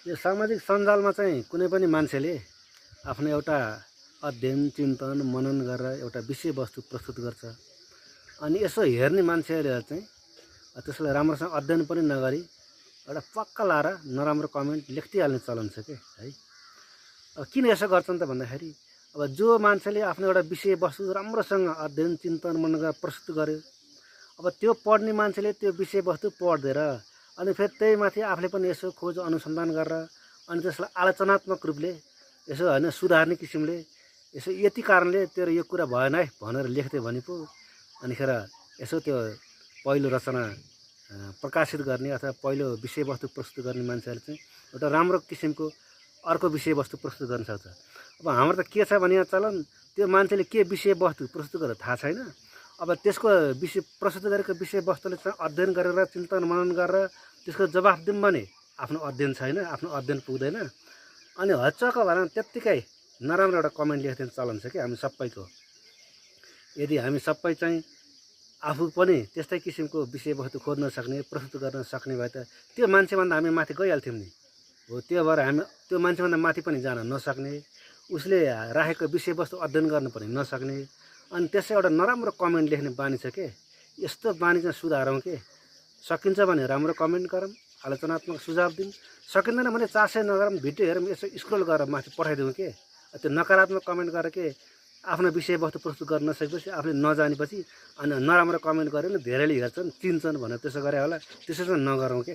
यो सामाजिक सञ्जालमा चाहिँ कुनै पनि मान्छेले आफ्नो एउटा अध्ययन चिन्तन मनन गरेर एउटा विषयवस्तु प्रस्तुत गर्छ। अनि यसो हेर्ने मान्छेहरूले चाहिँ त्यसलाई राम्रोसँग अध्ययन पनि नगरी एउटा पक्का लाएर नराम्रो कमेन्ट लेखिहाल्ने चलन छ के है। अब किन यसो गर्छन् त भन्दाखेरि अब जो मान्छेले आफ्नो एउटा विषयवस्तु राम्रोसँग अध्ययन चिन्तन मनन गरेर प्रस्तुत गर्यो, अब त्यो पढ्ने मान्छेले त्यो विषयवस्तु पढ्देर अनि फेरि त्यही माथि आफूले पनि यसो खोज अनुसन्धान गरेर अनि त्यसलाई आलोचनात्मक रूपले यसो होइन सुधार्ने किसिमले यसो यति कारणले तेरो यो कुरा भएन है भनेर लेख्थ्यो भने पो अनिखेर यसो त्यो पहिलो रचना प्रकाशित गर्ने अथवा पहिलो विषयवस्तु प्रस्तुत गर्ने मान्छेहरूले चाहिँ एउटा राम्रो किसिमको अर्को विषयवस्तु प्रस्तुत गर्न सक्छ। अब हाम्रो त के छ भने यहाँ चलन त्यो मान्छेले के विषयवस्तु प्रस्तुत गरेर थाहा छैन। अब त्यसको प्रस्तुत गरेको विषयवस्तुले चाहिँ अध्ययन गरेर चिन्तन मनन गरेर त्यसको जवाफ दिउँ भने आफ्नो अध्ययन छैन, आफ्नो अध्ययन पुग्दैन। अनि हच्चक भएर त्यत्तिकै नराम्रो एउटा कमेन्ट लेख्ने चलन छ कि हामी सबैको। यदि हामी सबै चाहिँ आफू पनि त्यस्तै किसिमको विषयवस्तु खोज्न सक्ने प्रस्तुत गर्न सक्ने भए त त्यो मान्छेभन्दा हामी माथि गइहाल्थ्यौँ नि। हो त्यो भएर हामी त्यो मान्छेभन्दा माथि पनि जान नसक्ने, उसले राखेको विषयवस्तु अध्ययन गर्न पनि नसक्ने अनि त्यसै एउटा नराम्रो कमेन्ट लेख्ने बानी छ के। यस्तो बानी चाहिँ सुधारौँ के। सकिन्छ भने राम्रो कमेन्ट गरौँ, आलोचनात्मक सुझाव दिउँ, सकिँदैन भने चासै नगरौँ, भिडियो हेरौँ, यसो स्क्रोल गरेर माथि पठाइदिउँ के। त्यो नकारात्मक कमेन्ट गरेर के आफ्नो विषयवस्तु प्रस्तुत गर्न नसकेपछि आफूले नजानेपछि अनि नराम्रो कमेन्ट गऱ्यो भने धेरैले हेर्छन् चिन्छन् भनेर त्यसो गरे होला। त्यसो चाहिँ नगरौँ के।